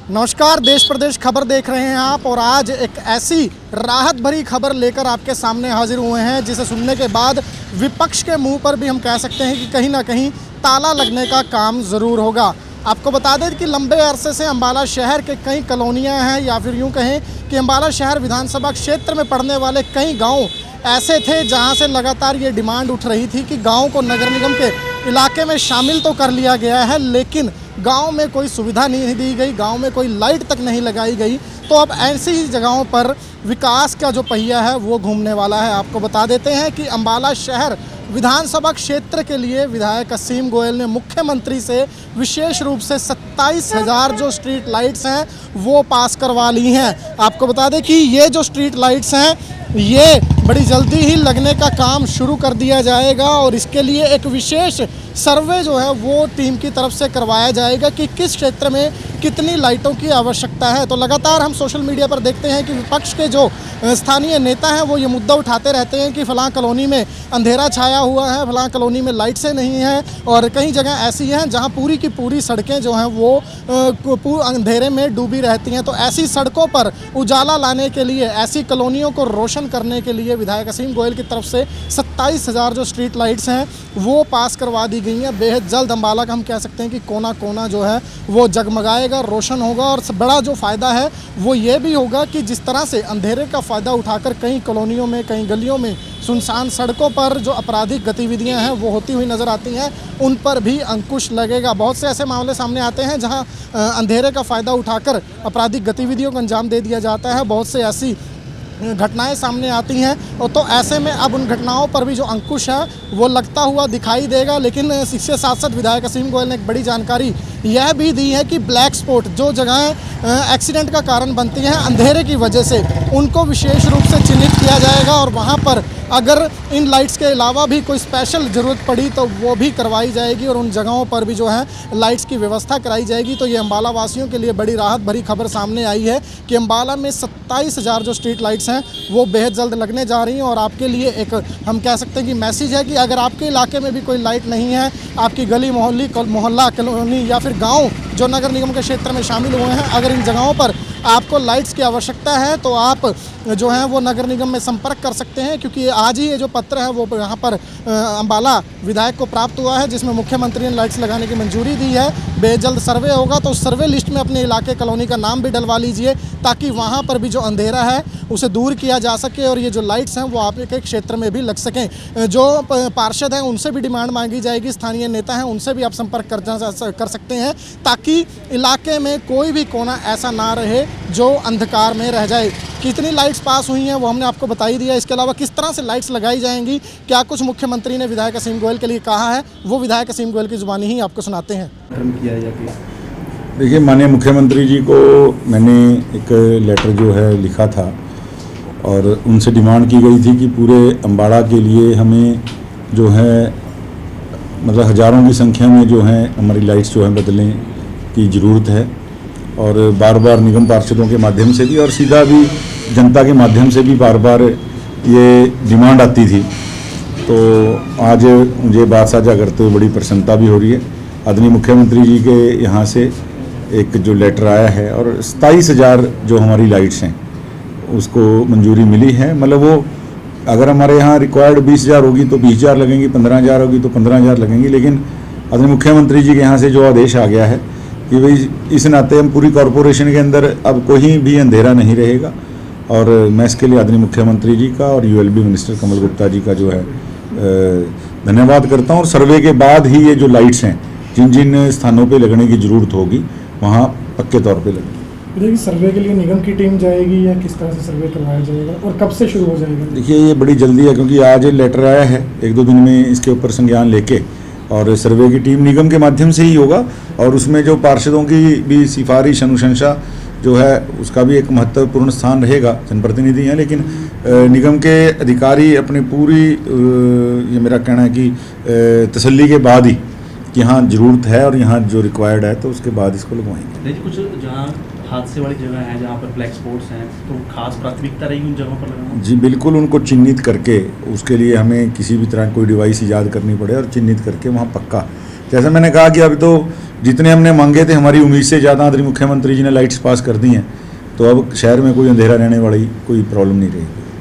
नमस्कार, देश प्रदेश खबर देख रहे हैं आप। और आज एक ऐसी राहत भरी खबर लेकर आपके सामने हाजिर हुए हैं जिसे सुनने के बाद विपक्ष के मुंह पर भी हम कह सकते हैं कि कहीं ना कहीं ताला लगने का काम ज़रूर होगा। आपको बता दें कि लंबे अरसे से अम्बाला शहर के कई कॉलोनियां हैं, या फिर यूं कहें कि अम्बाला शहर विधानसभा क्षेत्र में पड़ने वाले कई गाँव ऐसे थे जहाँ से लगातार ये डिमांड उठ रही थी कि गाँव को नगर निगम के इलाके में शामिल तो कर लिया गया है, लेकिन गांव में कोई सुविधा नहीं दी गई, गांव में कोई लाइट तक नहीं लगाई गई। तो अब ऐसी ही जगहों पर विकास का जो पहिया है वो घूमने वाला है। आपको बता देते हैं कि अम्बाला शहर विधानसभा क्षेत्र के लिए विधायक असीम गोयल ने मुख्यमंत्री से विशेष रूप से 27,000 जो स्ट्रीट लाइट्स हैं वो पास करवा ली हैं। आपको बता दें कि ये जो स्ट्रीट लाइट्स हैं ये बड़ी जल्दी ही लगने का काम शुरू कर दिया जाएगा, और इसके लिए एक विशेष सर्वे जो है वो टीम की तरफ से करवाया जाएगा कि किस क्षेत्र में कितनी लाइटों की आवश्यकता है। तो लगातार हम सोशल मीडिया पर देखते हैं कि विपक्ष के जो स्थानीय नेता हैं वो ये मुद्दा उठाते रहते हैं कि फ़लाँ कॉलोनी में अंधेरा छाया हुआ है, फ़लाँ कॉलोनी में लाइट से नहीं है, और कई जगह ऐसी हैं जहां पूरी की पूरी सड़कें जो हैं वो अंधेरे में डूबी रहती हैं। तो ऐसी सड़कों पर उजाला लाने के लिए, ऐसी कॉलोनियों को रोशन करने के लिए विधायक असीम गोयल की तरफ से 27,000 जो स्ट्रीट लाइट्स हैं वो पास करवा दी गई हैं। बेहद जल्द अम्बाला का हम कह सकते हैं कि कोना कोना जो है वो जगमगाएगा, रोशन होगा। और बड़ा जो फ़ायदा है वो ये भी होगा कि जिस तरह से अंधेरे का फ़ायदा उठाकर कई कॉलोनियों में, कई गलियों में, सुनसान सड़कों पर जो आपराधिक गतिविधियां हैं वो होती हुई नज़र आती हैं, उन पर भी अंकुश लगेगा। बहुत से ऐसे मामले सामने आते हैं जहां अंधेरे का फ़ायदा उठाकर आपराधिक गतिविधियों को अंजाम दे दिया जाता है। बहुत से ऐसी घटनाएं सामने आती हैं, और तो ऐसे में अब उन घटनाओं पर भी जो अंकुश है वो लगता हुआ दिखाई देगा। लेकिन इसके साथ साथ विधायक असीम गोयल ने एक बड़ी जानकारी यह भी दी है कि ब्लैक स्पॉट जो जगहें एक्सीडेंट का कारण बनती हैं अंधेरे की वजह से, उनको विशेष रूप से चिन्हित किया जाएगा, और वहाँ पर अगर इन लाइट्स के अलावा भी कोई स्पेशल ज़रूरत पड़ी तो वो भी करवाई जाएगी, और उन जगहों पर भी जो है लाइट्स की व्यवस्था कराई जाएगी। तो ये अम्बाला वासियों के लिए बड़ी राहत भरी खबर सामने आई है कि अम्बाला में 27,000 जो स्ट्रीट लाइट्स हैं वो बेहद जल्द लगने जा रही हैं। और आपके लिए एक हम कह सकते हैं कि मैसेज है कि अगर आपके इलाके में भी कोई लाइट नहीं है, आपकी गली मोहल्ला कॉलोनी या फिर गाँव जो नगर निगम के क्षेत्र में शामिल हुए हैं, अगर इन जगहों पर आपको लाइट्स की आवश्यकता है तो आप जो है वो नगर निगम में संपर्क कर सकते हैं, क्योंकि आज ही ये जो पत्र है वो यहाँ पर अम्बाला विधायक को प्राप्त हुआ है, जिसमें मुख्यमंत्री ने लाइट्स लगाने की मंजूरी दी है। बेजल्द सर्वे होगा तो उस सर्वे लिस्ट में अपने इलाके कॉलोनी का नाम भी डलवा लीजिए, ताकि वहाँ पर भी जो अंधेरा है उसे दूर किया जा सके, और ये जो लाइट्स हैं वो आपके क्षेत्र में भी लग सकें। जो पार्षद हैं उनसे भी डिमांड मांगी जाएगी, स्थानीय नेता हैं उनसे भी आप संपर्क कर सकते हैं, ताकि इलाके में कोई भी कोना ऐसा ना रहे जो अंधकार में रह जाए। कितनी लाइट्स पास हुई हैं वो हमने आपको बता ही दिया। इसके अलावा किस तरह से लाइट्स लगाई जाएंगी, क्या कुछ मुख्यमंत्री ने विधायक असीम गोयल के लिए कहा है, वो विधायक असीम गोयल की ज़ुबानी ही आपको सुनाते हैं। देखिए, माननीय मुख्यमंत्री जी को मैंने एक लेटर जो है लिखा था, और उनसे डिमांड की गई थी कि पूरे अम्बाड़ा के लिए हमें जो है मतलब हज़ारों की संख्या में जो है हमारी लाइट्स जो है बदलने की ज़रूरत है, और बार बार निगम पार्षदों के माध्यम से भी और सीधा भी जनता के माध्यम से भी बार बार ये डिमांड आती थी। तो आज मुझे बात साझा करते हुए बड़ी प्रसन्नता भी हो रही है। आदरणीय मुख्यमंत्री जी के यहाँ से एक जो लेटर आया है, और 27,000 जो हमारी लाइट्स हैं उसको मंजूरी मिली है। मतलब वो अगर हमारे यहाँ रिक्वायर्ड 20,000 होगी तो 20,000 लगेंगी, 15,000 होगी तो 15,000 लगेंगी। लेकिन आदरणीय मुख्यमंत्री जी के यहाँ से जो आदेश आ गया है कि भाई इस नाते हम पूरी कॉरपोरेशन के अंदर अब कोई भी अंधेरा नहीं रहेगा, और मैं इसके लिए आदरणीय मुख्यमंत्री जी का और यूएलबी मिनिस्टर कमल गुप्ता जी का जो है धन्यवाद करता हूँ। और सर्वे के बाद ही ये जो लाइट्स हैं जिन जिन स्थानों पे लगने की ज़रूरत होगी वहाँ पक्के तौर पे लगेगी। देखिए, सर्वे के लिए निगम की टीम जाएगी या किस तरह से सर्वे करवाया जाएगा, और कब से शुरू हो जाएगा? देखिए, ये बड़ी जल्दी है, क्योंकि आज लेटर आया है, 1-2 दिन में इसके ऊपर संज्ञान लेके, और सर्वे की टीम निगम के माध्यम से ही होगा, और उसमें जो पार्षदों की भी सिफारिश अनुशंसा जो है उसका भी एक महत्वपूर्ण स्थान रहेगा। जनप्रतिनिधि हैं, लेकिन निगम के अधिकारी अपनी पूरी ये मेरा कहना है कि तसल्ली के बाद ही कि हाँ ज़रूरत है और यहाँ जो रिक्वायर्ड है तो उसके बाद इसको लगवाएंगे। देखिए, कुछ जहाँ हादसे वाली जगह है, जहाँ पर ब्लैक स्पॉट्स हैं, तो खास प्राथमिकता रहेगी उन जगहों पर लगाना? जी बिल्कुल, उनको चिन्हित करके उसके लिए हमें किसी भी तरह कोई डिवाइस ईजाद करनी पड़े और चिन्हित करके वहाँ पक्का, जैसे मैंने कहा कि अभी तो जितने हमने मांगे थे हमारी उम्मीद से ज़्यादा आदरणीय मुख्यमंत्री जी ने लाइट्स पास कर दी हैं, तो अब शहर में कोई अंधेरा रहने वाली कोई प्रॉब्लम नहीं रहेगी।